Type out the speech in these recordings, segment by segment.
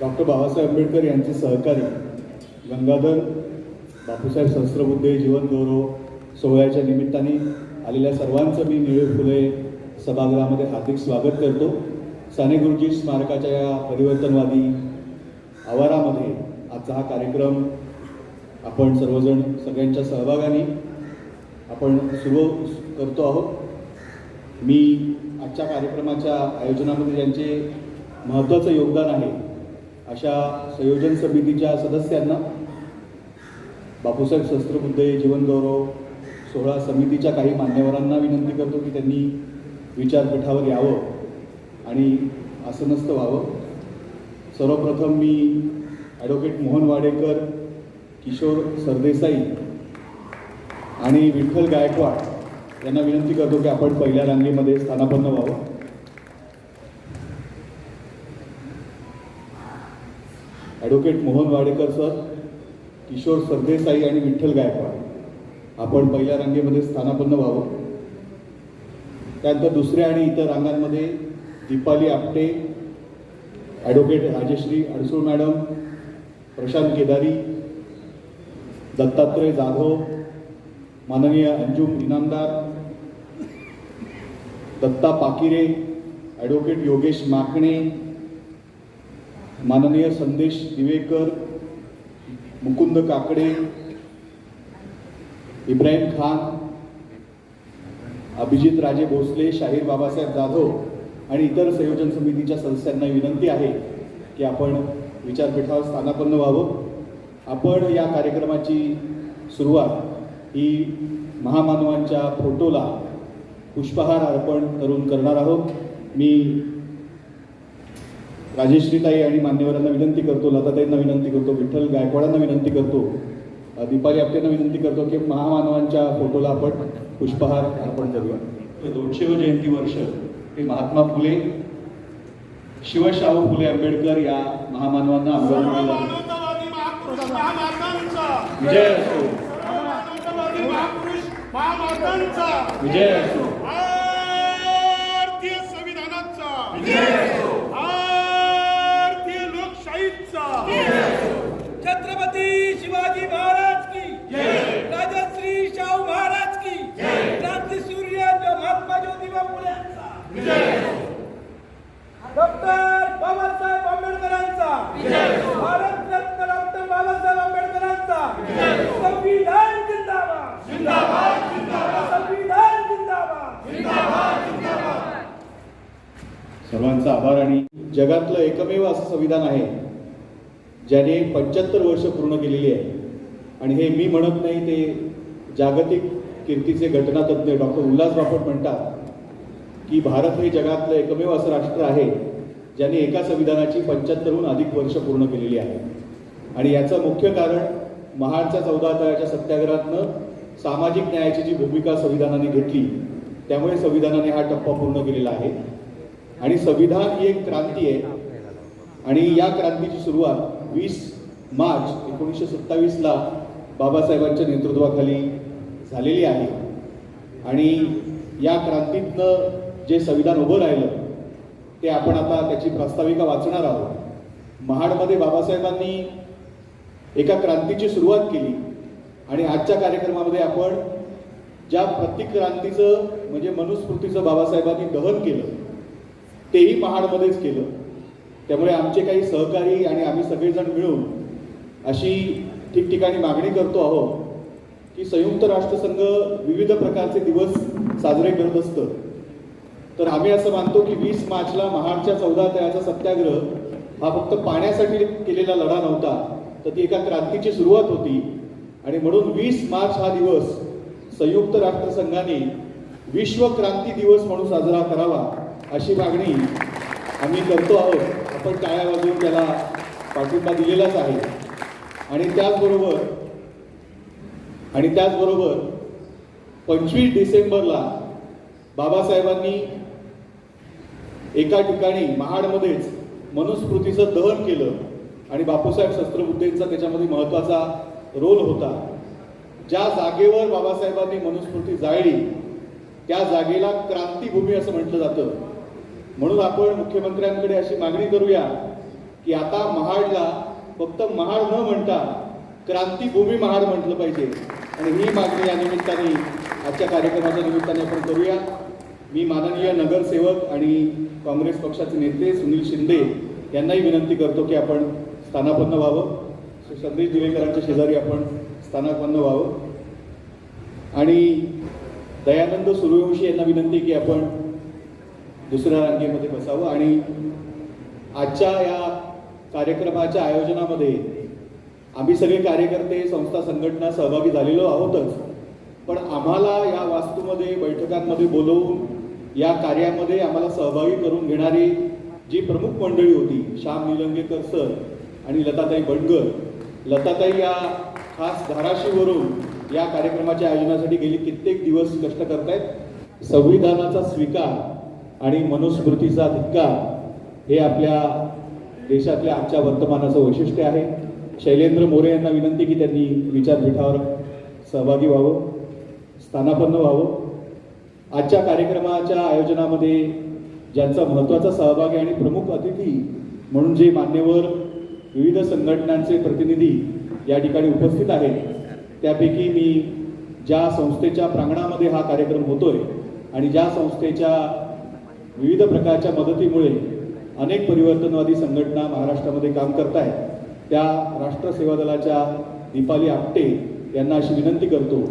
Doctor Babasaheb Ambedkar यांचे सहकारी गंगाधर बापूसाहेब सहस्त्रबुद्धे जीवन गौरव सोहळ्याच्या निमित्ताने आलेल्या सर्वांचं मी निळे फुले सभागृहामध्ये हार्दिक स्वागत करतो। साने गुरुजी स्मारकाच्या या परिवर्तनवादी आवारामध्ये आजचा हा कार्यक्रम आपण सर्वजण सगळ्यांच्या सहभागाने आपण सुरू करतो आहोत। मी आजच्या कार्यक्रमाच्या आयोजनामध्ये ज्यांचे महत्त्वाचं योगदान आहे अशा संयोजन समितीच्या सदस्यांना, बापूसाहेब सहस्त्रबुद्धे जीवन गौरव सोहळा समितीच्या काही मान्यवरांना विनंती करतो की त्यांनी विचारपीठावर यावं आणि आसनस्थ व्हावं। सर्वप्रथम मी ॲडव्होकेट मोहन वाडेकर, किशोर सरदेसाई आणि विठ्ठल गायकवाड यांना विनंती करतो की आपण पहिल्या रांगेमध्ये स्थानापन्न व्हावं। ॲडव्होकेट मोहन वाडेकर सर, किशोर सरदेसाई आणि विठ्ठल गायकवाड आपण पहिल्या रांगेमध्ये स्थानापन्न व्हावं। त्यानंतर दुसऱ्या आणि इतर रांगांमध्ये दीपाली आपटे, ॲडव्होकेट राजश्री अडसूळ मॅडम, प्रशांत केदारी, दत्तात्रय जाधव, माननीय अंजुम इनामदार, दत्ता पाकिरे, ॲडव्होकेट योगेश माकणे, माननीय संदेश दिवेकर, मुकुंद काकडे, इब्राहिम खान, अभिजित राजे भोसले, शाहीर बाबासाहेब जाधव आणि इतर संयोजन समितीच्या सदस्यांना विनंती आहे की आपण विचारपीठावर स्थानापन्न व्हावं। आपण या कार्यक्रमाची सुरुवात ही महामानवांच्या फोटोला पुष्पहार अर्पण करून करणार आहोत। मी राजेश्रीताई आणि मान्यवरांना विनंती करतो, लताताईंना विनंती करतो, विठ्ठल गायकवाडांना विनंती करतो, दीपाली आपटेंना विनंती करतो की महामानवांच्या फोटोला आपण पुष्पहार अर्पण करूया। 200वे जयंती वर्ष हे महात्मा फुले, शिवशाहू फुले आंबेडकर या महामानवांना अभिवादन विजय असो, विजय असो, भारतीय संविधानाचा विजय असो, भारतीय लोकशाहीचा विजय असो, छत्रपती शिवाजी महाराज की जय, राजश्री शाहू महाराज की जय, क्रांती सूर्य महात्मा ज्योतिबा फुलेंचा विजय असो, डॉक्टर बाबासाहेब आंबेडकरांचा विजय असो, भारत रत्न डॉक्टर बाबासाहेब आंबेडकरांचा विजय असो, संविधान जिंदाबाद जिंदाबाद जिंदाबाद, संविधान जिंदाबाद जिंदाबाद जिंदाबाद। सर्वांचा आभार। आणि जगातलं एकमेव असं संविधान आहे ज्याने 75 वर्ष पूर्ण केलेली आहे आणि हे मी म्हणत नाही, ते जागतिक कीर्तीचे घटनातज्ञ डॉक्टर उल्हास बापट म्हणतात की भारत हे जगातलं एकमेव असं राष्ट्र आहे ज्याने एका संविधानाची 75हून अधिक वर्ष पूर्ण केलेली आहे। आणि याचं मुख्य कारण महाडच्या 14 तळ्याच्या सत्याग्रहातनं सामाजिक न्यायाची जी भूमिका संविधानाने घेतली, त्यामुळे संविधानाने हा टप्पा पूर्ण केलेला आहे। आणि संविधान ही एक क्रांती आहे आणि या क्रांतीची सुरुवात 20 मार्च 1927ला बाबासाहेबांच्या नेतृत्वाखाली झालेली आहे। आणि या क्रांतीतनं जे संविधान उभं राहिलं ते आपण आता त्याची प्रास्ताविका वाचणार आहोत। महाडमध्ये बाबासाहेबांनी एका क्रांतीची सुरुवात केली आणि आजच्या कार्यक्रमामध्ये आपण ज्या प्रतिक्रांतीचं म्हणजे मनुस्मृतीचं बाबासाहेबांनी दहन केलं तेही महाडमध्येच केलं। त्यामुळे आमचे काही सहकारी आणि आम्ही सगळेजण मिळून अशी ठिकठिकाणी मागणी करतो आहोत की संयुक्त राष्ट्रसंघ विविध प्रकारचे दिवस साजरे करत असतं, तर आम्ही असं मानतो की 20 मार्चला महाडच्या 14 तळ्याचा सत्याग्रह हा फक्त पाण्यासाठी केलेला लढा नव्हता, तर ती एका क्रांतीची सुरुवात होती। आणि म्हणून 20 मार्च हा दिवस संयुक्त राष्ट्रसंघाने विश्व क्रांती दिवस म्हणून साजरा करावा अशी मागणी आम्ही करतो आहोत। आपण टाळ्या वाजवून त्याला पाठिंबा दिलेलाच आहे। आणि त्याचबरोबर 25 डिसेंबरला बाबासाहेबांनी एका ठिकाणी महाडमध्येच मनुस्मृतीचं दहन केलं आणि बापूसाहेब सहस्त्रबुद्धेंचा त्याच्यामध्ये महत्त्वाचा रोल होता। ज्या जागेवर बाबासाहेबांनी मनुस्मृती जाळली त्या जागेला क्रांतीभूमी असं म्हटलं जातं. म्हणून आपण मुख्यमंत्र्यांकडे अशी मागणी करूया की आता महाडला फक्त महाड न म्हणता क्रांतीभूमी महाड म्हटलं पाहिजे. आणि ही मागणी या निमित्ताने आजच्या कार्यक्रमाच्या निमित्ताने आपण करूया. मी माननीय नगरसेवक आणि काँग्रेस पक्षाचे नेते सुनील शिंदे यांनाही विनंती करतो की आपण स्थानापन्न व्हावं. संदेश दिवेकरांच्या शेजारी आपण स्थानापन्न व्हावं. आणि दयानंद सूर्यवंशी यांना विनंती की आपण दुसऱ्या रांगेमध्ये बसावं. आणि आजच्या या कार्यक्रमाच्या आयोजनामध्ये आम्ही सगळे कार्यकर्ते संस्था संघटना सहभागी झालेलो आहोतच, पण आम्हाला या वास्तूमध्ये बैठकांमध्ये बोलवून या कार्यामध्ये आम्हाला सहभागी करून घेणारी जी प्रमुख मंडळी होती, श्याम निलंगेकर सर आणि लताताई बंडगर. लताताई या खास धाराशिववरून या कार्यक्रमाच्या आयोजनासाठी गेली कित्येक दिवस कष्ट करतायत. संविधानाचा स्वीकार आणि मनुस्मृतीचा धिक्कार हे आपल्या देशातल्या आजच्या वर्तमानाचं वैशिष्ट्य आहे. शैलेंद्र मोरे यांना विनंती की त्यांनी विचारपीठावर सहभागी व्हावं, स्थानापन्न व्हावं. आजच्या कार्यक्रमाच्या आयोजनामध्ये ज्यांचा महत्त्वाचा सहभाग आहे आणि प्रमुख अतिथी म्हणून जे मान्यवर विविध संघटनांचे प्रतिनिधी या ठिकाणी उपस्थित आहेत, त्यापैकी मी ज्या संस्थेच्या प्रांगणामध्ये हा कार्यक्रम होतोय आणि ज्या संस्थेच्या विविध प्रकारच्या मदतीमुळे अनेक परिवर्तनवादी संघटना महाराष्ट्रामध्ये काम करत आहेत, त्या राष्ट्र सेवा दलाच्या दीपाली आपटे यांना अशी विनंती करतो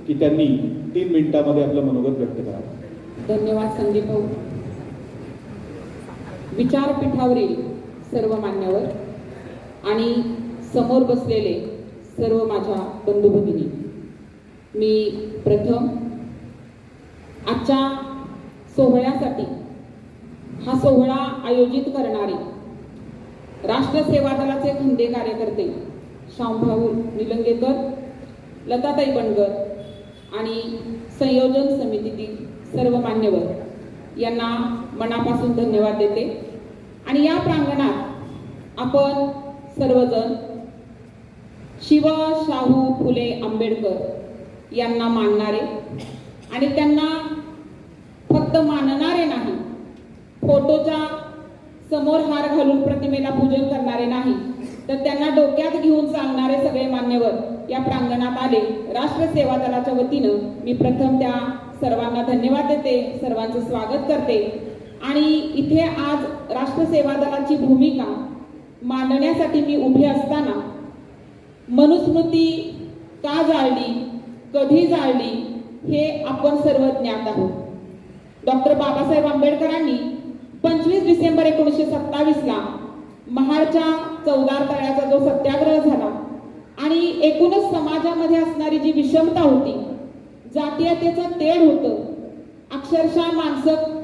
की त्यांनी 3 मिनिटांमध्ये आपलं मनोगत व्यक्त करावं. धन्यवाद संदीप भाऊ. विचारपीठावरील सर्व मान्यवर आणि समोर बसलेले सर्व माझ्या बंधू भगिनी, मी प्रथम आजच्या सोहळ्यासाठी हा सोहळा आयोजित करणारे राष्ट्र सेवा दलाचे खंदे कार्यकर्ते श्यामभाऊ निलंगेकर, लताताई बंडगर आणि संयोजन समितीतील सर्व मान्यवर यांना मनापासून धन्यवाद देते. आणि या प्रांगणात आपण सर्वजण शिव शाहू फुले आंबेडकर यांना मानणारे आणि त्यांना फक्त मानणारे नाही, फोटोच्या समोर हार घालून प्रतिमेला पूजन करणारे नाही, तर त्यांना डोक्यात घेऊन चालणारे सगळे मान्यवर या प्रांगणात आले. राष्ट्र सेवा दलाच्या वतीनं मी प्रथम त्या सर्वांना धन्यवाद देते, सर्वांचं स्वागत करते. आणि इथे आज राष्ट्र सेवा दलाची भूमिका मांडण्यासाठी मी उभी असताना मनुस्मृती का जाळली, कधी जाळली हे आपण सर्व ज्ञात आहोत. डॉक्टर बाबासाहेब आंबेडकरांनी 25 डिसेंबर 1927 महाडच्या चौदार तळ्याचा जो सत्याग्रह झाला आणि एकूणच समाजामध्ये असणारी जी विषमता होती, जातीयतेचं तेढ होतं, अक्षरशः माणसं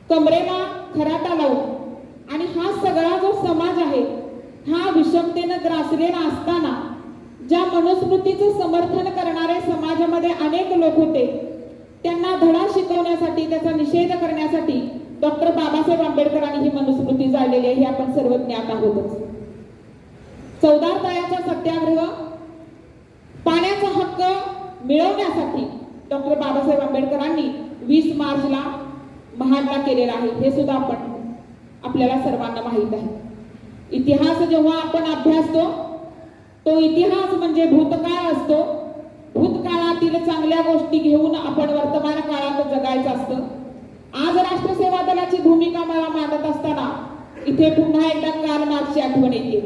कमरेला खराटा लावून आणि हा सगळा जो समाज आहे हा विषमतेनं ग्रासलेला असताना ज्या मनुस्मृतीचं समर्थन करणारे समाजामध्ये अनेक लोक होते, त्यांना धडा शिकवण्यासाठी, त्याचा निषेध करण्यासाठी डॉक्टर बाबासाहेब आंबेडकरांनी ही मनुस्मृती जाळलेली आहे हे आपण सर्व ज्ञात आहोतच. चौदार तळ्याचा सत्याग्रह पाण्याचा हक्क मिळवण्यासाठी डॉक्टर बाबासाहेब आंबेडकरांनी 20 मार्चला महाडला केलेला आहे हे सुद्धा आपल्याला सर्वांना माहीत आहे. इतिहास जेव्हा आपण अभ्यासतो तो इतिहास म्हणजे भूतकाळ असतो. भूतकाळातील चांगल्या गोष्टी घेऊन आपण वर्तमान काळात जगायचं असतं. आज राष्ट्र सेवा दलाची भूमिका मला मांडत असताना इथे पुन्हा एकदा कार्ल मार्क्सची आठवण येते.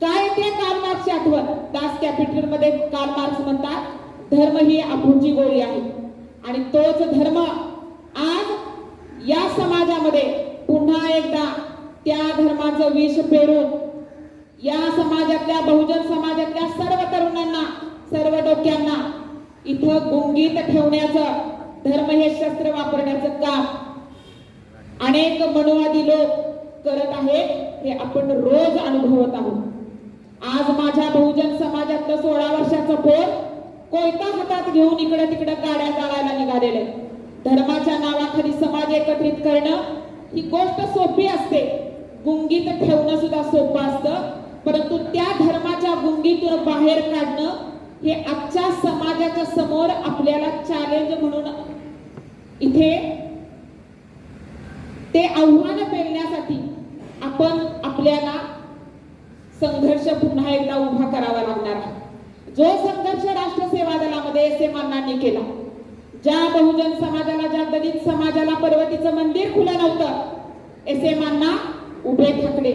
काय येते कार्ल मार्क्सची आठवण? दास कॅपिटल मध्ये कार्ल मार्क्स म्हणतात धर्म ही अफूची गोळी आहे आणि तोच धर्म आज या समाजामध्ये पुन्हा एकदा त्या धर्माचं विष पेरून या समाजातल्या, बहुजन समाजातल्या सर्व तरुणांना, सर्व डोक्यांना इथं गुंगीत ठेवण्याचं, धर्म हे शस्त्र वापरण्याचं काम अनेक मनुवादी लोक करत आहेत हे आपण रोज अनुभवत आहोत. आज माझ्या बहुजन समाजातलं 16 वर्षाचं पोर कोयता हातात घेऊन इकडे तिकडे गाड्या जाळायला निघालेले. धर्माच्या नावाखाली समाज एकत्रित करणं ही गोष्ट सोपी असते, गुंगीत ठेवणं सुद्धा सोपं असतं, परंतु त्या धर्माच्या गुंगीतून बाहेर काढणं हे आजच्या समाजाच्या समोर आपल्याला चॅलेंज म्हणून इथे ते आव्हान पेलण्यासाठी आपण आपल्याला संघर्ष पुन्हा एकदा उभा करावा लागणार आहे. जो संघर्ष राष्ट्र सेवा दलामध्ये एस एम अण्णांनी केला, ज्या बहुजन समाजाला, ज्या दलित समाजाला पर्वतीचं मंदिर खुलं नव्हतं, एस एम अण्णा उभे ठाकले.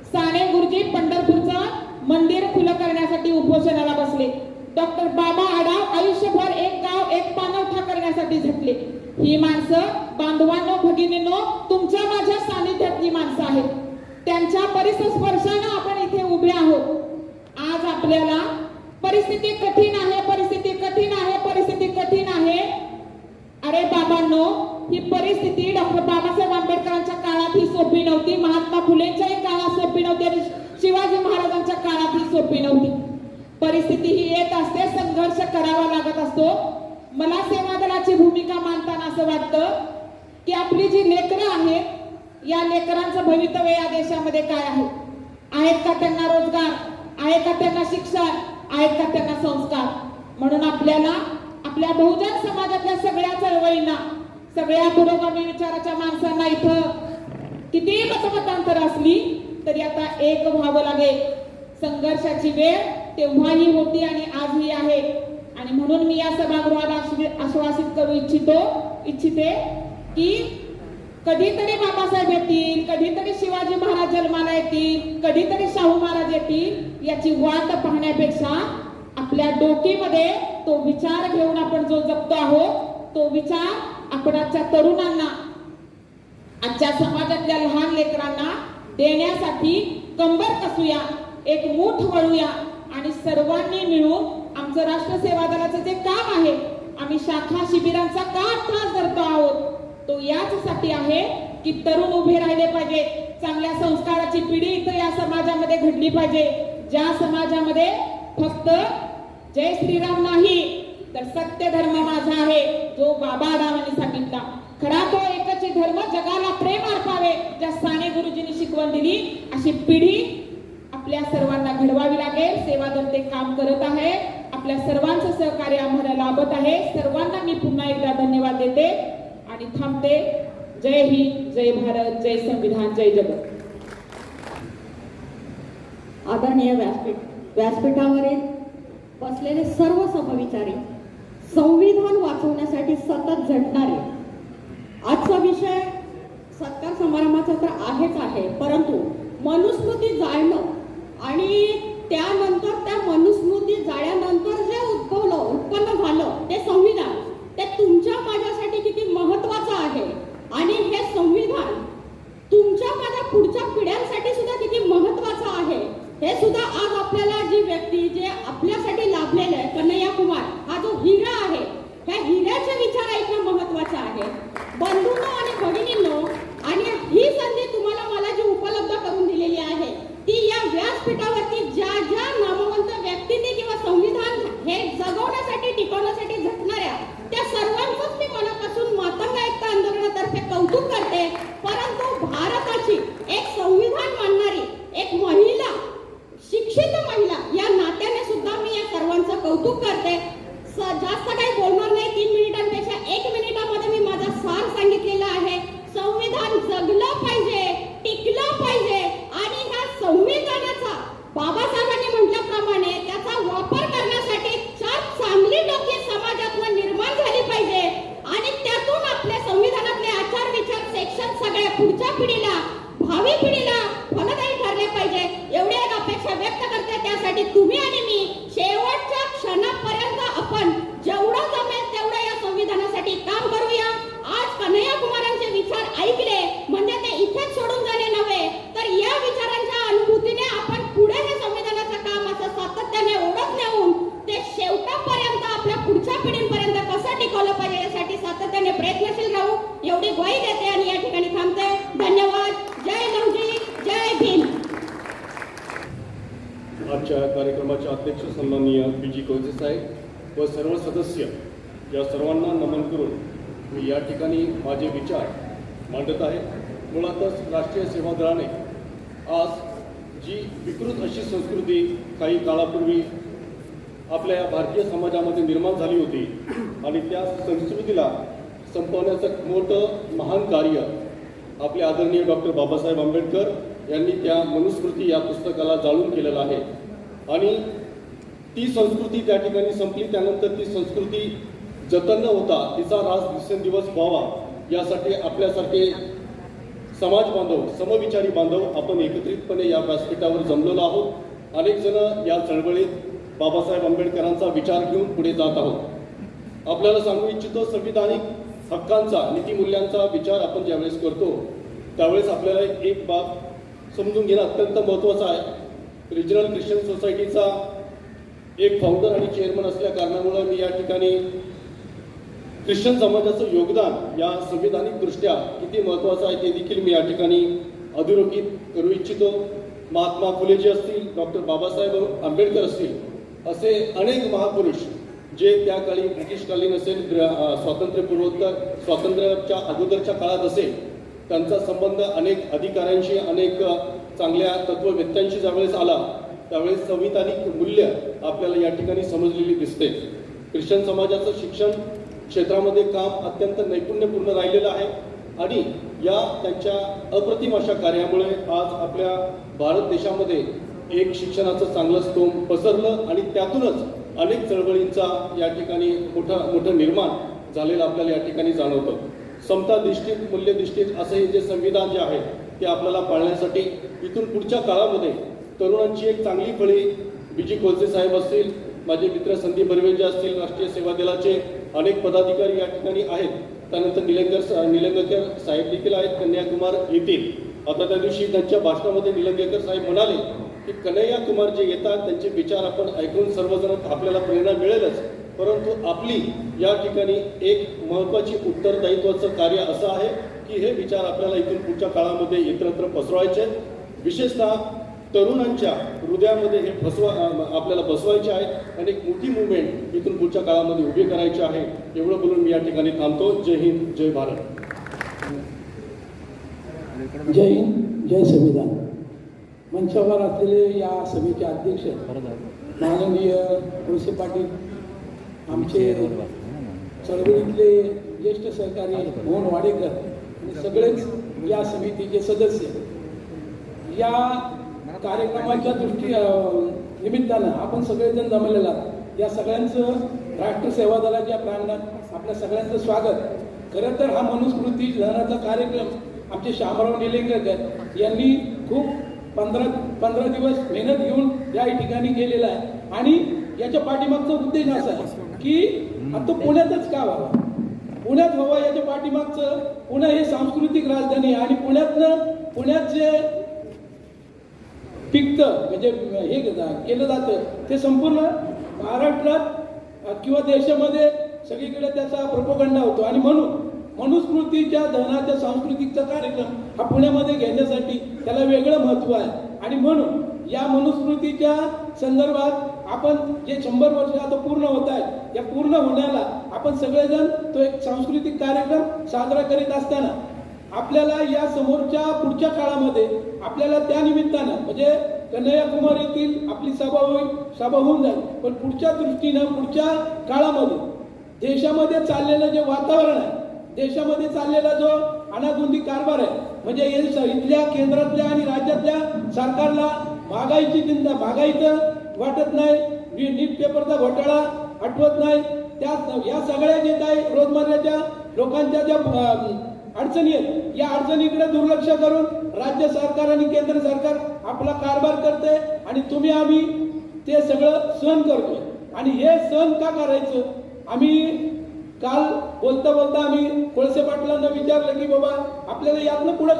साने गुरुजी पंढरपूरचं मंदिर खुलं करण्यासाठी उपोषणाला बसले. डॉक्टर बाबा आढाव आयुष्यभर एक गाव एक पाणवठा करण्यासाठी झटले. ही माणसं बांधवांनो, भगिनींनो, तुमच्या माझ्या सानिध्यातली माणसं आहेत. त्यांच्या परिस्पर्शानं आपण इथे उभे आहोत. आज आपल्याला परिस्थिती कठीण आहे, परिस्थिती कठीण आहे, परिस्थिती कठीण आहे. अरे बाबांनो, ही परिस्थिती डॉक्टर बाबासाहेब आंबेडकरांच्या काळात ही सोपी नव्हती, महात्मा फुलेंच्याही काळात सोपी नव्हती आणि शिवाजी महाराजांच्या काळात ही सोपी नव्हती. परिस्थिती ही येत असते, संघर्ष करावा लागत असतो. मला सेवा दलाची भूमिका मांडताना असं वाटतं की आपली जी लेकरं आहेत, या लेकरांचं भवितव्य या देशामध्ये काय आहे? आहेत का त्यांना रोजगार? आहे का त्यांना शिक्षण? आहेत का त्यांना संस्कार? म्हणून आपल्याला आपल्या बहुजन समाजातल्या सगळ्या चळवळींना, सगळ्या पुरोगामी विचाराच्या माणसांना इथं किती मतमतांतर असली तरी आता एक व्हावं लागेल. संघर्षाची वेळ तेव्हाही होती आणि आजही आहे. आणि म्हणून मी या सभागृहाला आश्वासित करू इच्छिते की कधीतरी बाबासाहेब येतील, कधीतरी शिवाजी महाराज जन्माला येतील, कधीतरी शाहू महाराज येतील, याची वाट पाहण्यापेक्षा आपल्या डोकीमध्ये तो विचार घेऊन आपण जो जगतो आहोत, तो विचार आपण आजच्या तरुणांना, आजच्या समाजातल्या लहान लेकरांना देण्यासाठी कंबर कसूया, एक मूठ वळूया आणि सर्वांनी मिळून आमचं राष्ट्र सेवा दलाचं जे काम आहे, आम्ही शाखा शिबिरांचा का त्रास धरतो आहोत, तो याचसाठी आहे की तरुण उभे राहिले पाहिजे. चांगल्या संस्काराची पिढी इथं या समाजामध्ये घडली पाहिजे, ज्या समाजामध्ये फक्त जय श्रीराम नाही तर सत्य धर्म माझा आहे, जो बाबा आढावांनी सांगितला. खरा तो एकच धर्म, जगाला प्रेम अर्पावे, ज्या साने गुरुजींनी शिकवण दिली, अशी पिढी आपल्या सर्वांना घडवावी लागेल. सेवा दल ते काम करत आहे. आपल्या सर्वांचं सहकार्य आम्हाला लाभत आहे. सर्वांना मी पुन्हा एकदा धन्यवाद देते आणि थांबते. जय हिंद, जय भारत, जय संविधान, जय जगत. आदरणीय व्यासपीठावरील बसलेले सर्व समविचारी, संविधान वाचवण्यासाठी सतत झटणारे, आजचा विषय सत्कार समारंभाचा तर आहेच आहे, परंतु मनुस्मृती जाळणं आणि त्यानंतर त्या मनुस्मृती जाळल्यानंतर जे उत्पन्न झालं ते संविधान, ते तुमच्या माझ्यासाठी किती महत्वाचं आहे आणि हे संविधान तुमच्या माझ्या पुढच्या पिढ्यांसाठी सुद्धा किती महत्वाचं आहे हे सुद्धा आज आपल्याला जी व्यक्ती जे आपल्यासाठी लाभलेलं आहे, कन्हैया कुमार हा जो हिरा आहे, ह्या हिऱ्याचे विचार ऐकणं महत्वाचं आहे. बंधूंनो आणि भगिनींनो, आणि ही संधी तुम्हाला मला जी उपलब्ध करून दिलेली आहे ती या व्यासपीठावरती ज्या ज्या नामवंत व्यक्तींनी किंवा संविधान हे जगवण्यासाठी, टिकवण्यासाठी झटणाऱ्या त्या सर्वांचंच मी मनापासून मातंग एकता आंदोलनातर्फे कौतुक करते. परंतु भारताची एक संविधान मानणारी एक महिला, शिक्षित महिला या नात्याने सुद्धा मी या सर्वांचं कौतुक करते. जास्त काही बोलणार नाही, 3 मिनिटांपेक्षा 1 मिनिटामध्ये मी माझा सार सांगितलेला आहे. संविधान जगलं पाहिजे, टिकलं पाहिजे आणि ह्या संविधानाचा बाबासाहेबांनी म्हटल्याप्रमाणे त्याचा वापर करण्यासाठी 4 चांगली लोके समाजातून निर्माण झाली पाहिजे आणि त्यातून आपल्या संविधानातले आचार विचार सेक्शन सगळ्या पुढच्या पिढीला, भावी पिढीला फलदायी ठरले पाहिजे. एवढी एक अपेक्षा व्यक्त करते. त्यासाठी तुम्ही आणि मी शेवटच्या क्षणापर्यंत आपण जेवढं जमेल तेवढं या संविधानासाठी काम करूया. आज कन्हैया कुमारांचे विचार ऐकले म्हणजे ते इथेच सोडून जाणे नव्हे, तर या विचारांच्या अनुभूतीने आपण पुढे हे संविधानाचं काम असं सातत्याने ओढत नेऊन ते शेवटापर्यंत आपल्या पुढच्या पिढींपर्यंत कसं टिकवलं पाहिजे यासाठी सातत्याने प्रयत्नशील राहू, एवढी ग्वाही देते आणि या ठिकाणी थांबते. धन्यवाद. जय लवजी, जय भीम. आजच्या कार्यक्रमाचे अध्यक्ष सन्माननीय पी.जी. कोळसे साहेब व सर्व सदस्य या सर्वांना नमन करून मी या ठिकाणी माझे विचार मांडत आहे. मुळातच राष्ट्रीय सेवा दलाने आज जी विकृत अशी संस्कृती काही काळापूर्वी आपल्या या भारतीय समाजामध्ये निर्माण झाली होती आणि त्या संस्कृतीला संपवण्याचं मोठं महान कार्य आपले आदरणीय डॉक्टर बाबासाहेब आंबेडकर यांनी त्या मनुस्मृती या पुस्तकाला जाळून केलेलं आहे. आणि ती संस्कृती त्या ठिकाणी संपली. त्यानंतर ती संस्कृती जतन न होता तिचा रास दिवसेंदिवस व्हावा यासाठी आपल्यासारखे समाज बांधव, समविचारी बांधव आपण एकत्रितपणे या व्यासपीठावर जमलेलो आहोत. अनेक जण या चळवळीत बाबासाहेब आंबेडकरांचा विचार घेऊन पुढे जात आहोत. आपल्याला सांगू इच्छितो, संविधानिक हक्कांचा, नीतिमूल्यांचा विचार आपण ज्यावेळेस करतो त्यावेळेस आपल्याला एक बाब समजून घेणं अत्यंत महत्त्वाचं आहे. रिजनल ख्रिश्चन सोसायटीचा एक फाउंडर आणि चेअरमन असल्या कारणामुळे मी या ठिकाणी ख्रिश्चन समाजाचं योगदान या संविधानिकदृष्ट्या किती महत्त्वाचं आहे ते देखील मी या ठिकाणी अधोरेखित करू इच्छितो. महात्मा फुलेजी असतील, डॉक्टर बाबासाहेब आंबेडकर असतील, असे अनेक महापुरुष जे त्या काळी ब्रिटिशकालीन असेल, स्वातंत्र्यपूर्वोत्तर, स्वातंत्र्याच्या अगोदरच्या काळात असेल, त्यांचा संबंध अनेक अधिकाऱ्यांशी, अनेक चांगल्या तत्ववेत्त्यांशी ज्यावेळेस आला त्यावेळेस संविधानिक मूल्य आपल्याला या ठिकाणी समजलेली दिसते. ख्रिश्चन समाजाचं शिक्षण क्षेत्रामध्ये काम अत्यंत नैपुण्यपूर्ण राहिलेलं आहे आणि या त्यांच्या अप्रतिम अशा कार्यामुळे आज आपल्या भारत देशामध्ये एक शिक्षणाचं चांगलं स्तोम पसरलं आणि त्यातूनच अनेक चळवळींचा या ठिकाणी मोठं निर्माण झालेलं आपल्याला या ठिकाणी जाणवतं. समता निष्ठित, मूल्यनिष्ठित असं हे जे संविधान जे आहे ते आपल्याला पाळण्यासाठी इथून पुढच्या काळामध्ये तरुणांची एक चांगली फळी BG कोळसे साहेब असतील, माझे मित्र संदीप बर्वेजे असतील, राष्ट्रीय सेवा दलाचे अनेक पदाधिकारी या ठिकाणी आहेत. त्यानंतर निलंगेकर साहेब देखील आहेत, कन्याकुमार येतील. आता त्या दिवशी त्यांच्या भाषणामध्ये निलंगेकर साहेब म्हणाले की कन्हैया कुमार जे येतात त्यांचे विचार आपण ऐकून सर्वजण आपल्याला प्रेरणा मिळेलच, परंतु आपली या ठिकाणी एक महत्त्वाची उत्तरदायित्वाचं कार्य असं आहे की हे विचार आपल्याला इथून पुढच्या काळामध्ये इतरत्र पसरवायचे, विशेषतः तरुणांच्या हृदयामध्ये हे आपल्याला बसवायचे आहे आणि एक मोठी मुवमेंट इथून पुढच्या काळामध्ये उभी करायची आहे. एवढं बोलून मी या ठिकाणी थांबतो. जय हिंद, जय भारत. जय हिंद, जय संविधान. मंचावर असलेले या सभेचे अध्यक्ष माननीय कोळसे पाटील, आमचे चळवळीतले ज्येष्ठ सहकारी मोहन वाडेकर आणि सगळेच या समितीचे सदस्य, या कार्यक्रमाच्या निमित्तानं आपण सगळेजण जमलेला आहात. या सगळ्यांचं राष्ट्रसेवा दलाच्या प्रांगणात आपल्या सगळ्यांचं स्वागत. खरं तर हा मनुस्मृती धनाचा कार्यक्रम आमचे शामराव निलंगेकर यांनी खूप 15 दिवस मेहनत घेऊन या ठिकाणी केलेला आहे आणि याच्या पाठीमागचा उद्देश असा आहे की आता पुण्यातच का व्हावा, पुण्यात व्हावा. याच्या पाठीमागचं पुणे हे सांस्कृतिक राजधानी आहे आणि पुण्यात जे पिकतं म्हणजे हे केलं जातं ते संपूर्ण महाराष्ट्रात किंवा देशामध्ये सगळीकडे त्याचा प्रोपगंडा होतो आणि म्हणून मनुस्मृतीच्या दहनाच्या सांस्कृतिकचा कार्यक्रम हा पुण्यामध्ये घेण्यासाठी त्याला वेगळं महत्त्व आहे. आणि म्हणून या मनुस्मृतीच्या संदर्भात आपण जे 100 वर्ष आता पूर्ण होत आहेत, या पूर्ण होण्याला आपण सगळेजण तो एक सांस्कृतिक कार्यक्रम साजरा करीत असताना आपल्याला या समोरच्या पुढच्या काळामध्ये आपल्याला त्या निमित्तानं म्हणजे कन्हैया कुमार येथील आपली सभा होऊन जाईल, पण पुढच्या दृष्टीनं पुढच्या काळामध्ये देशामध्ये चाललेलं जे वातावरण आहे, देशामध्ये चाललेला जो अनागोंदी कारभार आहे, म्हणजे इथल्या केंद्रातल्या आणि राज्यातल्या सरकारला महागाईची चिंता, महागाईचं वाटत नाही, नीट पेपरचा घोटाळा आठवत नाही, त्या या सगळ्या जे काही रोजमर्याच्या लोकांच्या ज्या अडचणी आहेत, या अडचणीकडे दुर्लक्ष करून राज्य सरकार आणि केंद्र सरकार आपला कारभार करते आणि आम्ही ते सगळं सहन करतोय. आणि हे सहन का करायचं, आम्ही काल बोलता बोलता आम्ही कोळसे पाटलांना विचारलं की बाबा आपल्याला यातनं पुढं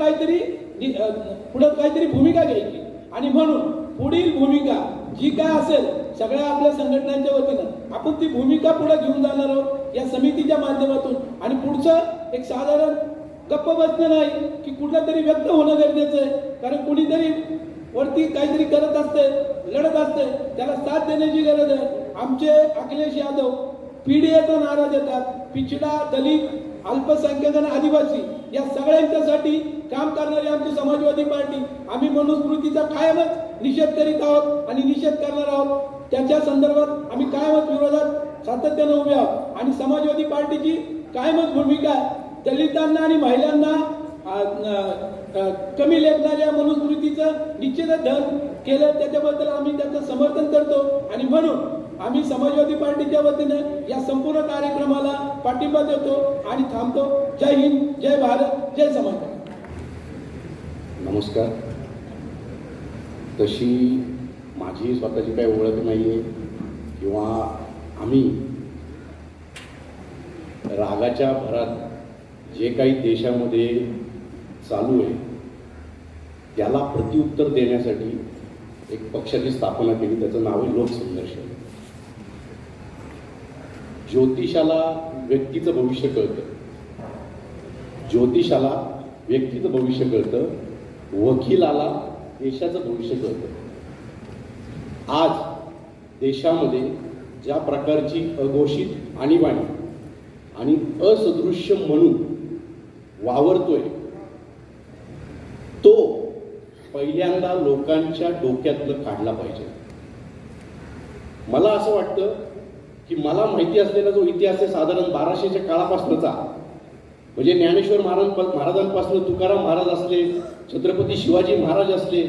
काहीतरी भूमिका घ्यायची आणि म्हणून पुढील भूमिका जी काय असेल सगळ्या आपल्या संघटनांच्या वतीनं आपण ती भूमिका पुढे घेऊन जाणार आहोत या समितीच्या माध्यमातून. आणि पुढचं एक साधारण गप्प बसणं नाही की कुठलं तरी व्यक्त होणं गरजेचं आहे, कारण कुणीतरी वरती काहीतरी करत असते, लढत असते, त्याला साथ देण्याची गरज आहे. आमचे अखिलेश यादव PDAचा नारा देतात, पिछडा, दलित, अल्पसंख्याक आणि आदिवासी या सगळ्यांच्यासाठी काम करणारी आमची समाजवादी पार्टी, आम्ही मनुस्मृतीचा कायमच निषेध करीत आहोत आणि निषेध करणार आहोत. त्याच्या संदर्भात आम्ही कायमच विरोधात सातत्यानं उभे आहोत आणि समाजवादी पार्टीची कायमच भूमिका आहे दलितांना आणि महिलांना कमी लेखणाऱ्या मनुस्मृतीचं निश्चितच धन केलं, त्याच्याबद्दल आम्ही त्याचं समर्थन करतो आणि म्हणून आम्ही समाजवादी पार्टीच्या वतीने या संपूर्ण कार्यक्रमाला पाठिंबा देतो आणि थांबतो. जय हिंद, जय भारत, जय समाज. नमस्कार. तशी माझी स्वतःची काही ओळख नाही आहे किंवा आम्ही रागाच्या भरात जे काही देशामध्ये चालू आहे त्याला प्रत्युत्तर देण्यासाठी एक पक्षाची स्थापना केली, त्याचं नाव आहे लोकसंघर्ष. ज्योतिषाला व्यक्तीचं भविष्य कळतं, ज्योतिषाला व्यक्तीचं भविष्य कळतं, वकिलाला देशाचं भविष्य कळतं. आज देशामध्ये ज्या प्रकारची अघोषित आणीबाणी आणि असदृश्य म्हणून वावरतोय तो पहिल्यांदा लोकांच्या डोक्यातनं काढला पाहिजे. मला असं वाटतं की मला माहिती असलेला जो इतिहास आहे साधारण 1200च्या काळापासूनचा, म्हणजे ज्ञानेश्वर महाराजांपासून तुकाराम महाराज असले, छत्रपती शिवाजी महाराज असले,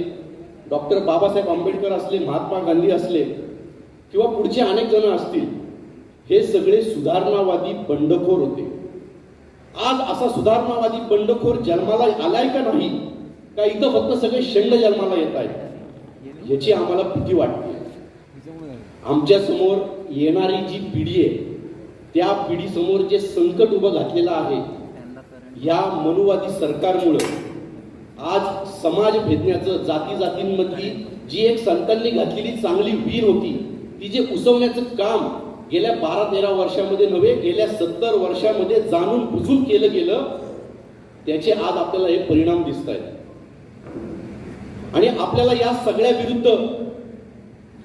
डॉक्टर बाबासाहेब आंबेडकर असले, महात्मा गांधी असले किंवा पुढचे अनेक जण असतील, हे सगळे सुधारणावादी बंडखोर होते. आज असा सुधारणावादी बंडखोर जन्माला आलाय का नाही, का इथं फक्त सगळे शेंड जन्माला येत आहेत, याची आम्हाला भीती वाटते. आमच्या समोर येणारी जी पिढी आहे त्या पिढीसमोर जे संकट उभं घातलेलं आहे या मनुवादी सरकारमुळं आज समाज भेदण्याचं, जाती जातींमधली जी एक संतांनी घातलेली चांगली वीर होती ती जे उसवण्याचं काम गेल्या 12-13 वर्षामध्ये नव्हे, गेल्या 70 वर्षामध्ये जाणून बुजून केलं गेलं, त्याचे आज आपल्याला हे परिणाम दिसत आहेत. आणि आपल्याला या सगळ्या विरुद्ध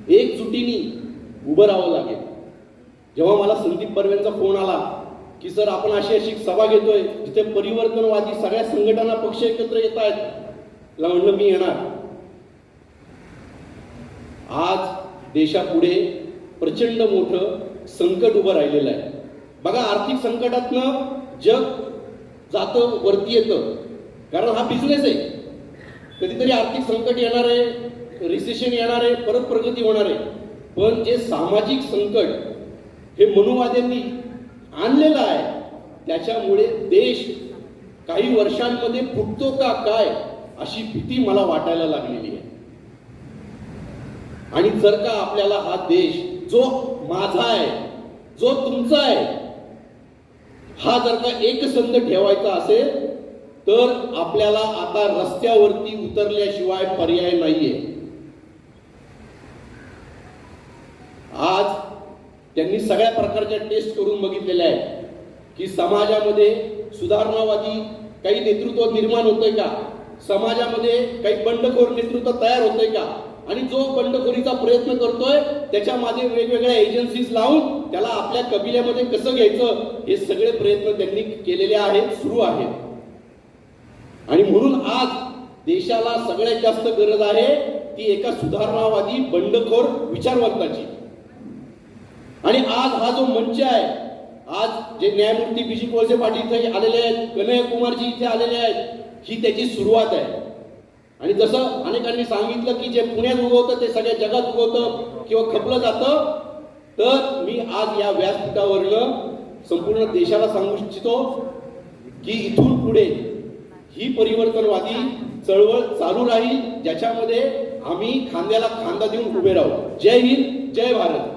एकजुटीने उभं राहावं लागेल. जेव्हा मला संदीप बर्वेंचा फोन आला की सर आपण अशी अशी सभा घेतोय जिथे परिवर्तनवादी सगळ्या संघटना पक्ष एकत्र येत आहेत, मला म्हणलं मी येणार. आज देशापुढे प्रचंड मोठं संकट उभं राहिलेलं आहे. बघा, आर्थिक संकटातनं जग जातं, वरती येतं, कारण हा बिझनेस आहे. कधीतरी आर्थिक संकट येणार आहे, रिसेशन येणार आहे, परत प्रगती होणार आहे. पण जे सामाजिक संकट हे मनुवाद्यांनी आणलेलं आहे त्याच्यामुळे देश काही वर्षांमध्ये फुटतो का काय अशी भीती मला वाटायला लागलेली आहे. आणि जर का आपल्याला हा देश जो माझा आहे, जो तुमचा आहे, हा जर का एकसंध ठेवायचा असेल तर आपल्याला आता रस्त्यावरती उतरल्याशिवाय पर्याय नाहीये. आज त्यांनी सगळ्या प्रकारच्या टेस्ट करून बघितलेल्या आहेत की समाजामध्ये सुधारणावादी काही नेतृत्व निर्माण होतंय का, समाजामध्ये काही बंडखोर नेतृत्व तयार होतंय का, आणि जो बंडखोरीचा प्रयत्न करतोय त्याच्या मागे वेगवेगळ्या एजन्सीज लावून त्याला आपल्या कबिल्यामध्ये कसं घ्यायचं हे सगळे प्रयत्न त्यांनी केलेले आहेत, सुरू आहेत. आणि म्हणून आज देशाला सगळ्यात जास्त गरज आहे ती एका सुधारणावादी बंडखोर विचारवंताची. आणि आज हा जो मंच आहे, आज जे न्यायमूर्ती बी.जी. कोळसे पाटील इथे आलेले आहेत, कन्हैया कुमारजी इथे आलेले आहेत, ही त्याची सुरुवात आहे. आणि जसं अनेकांनी सांगितलं की जे पुण्यात उगवतं ते सगळ्या जगात उगवतं किंवा खपलं जातं, तर मी आज या व्यासपीठावरनं संपूर्ण देशाला सांगू इच्छितो की इथून पुढे ही परिवर्तनवादी चळवळ चालू राहील, ज्याच्यामध्ये आम्ही खांद्याला खांदा देऊन उभे राहू. जय हिंद, जय भारत.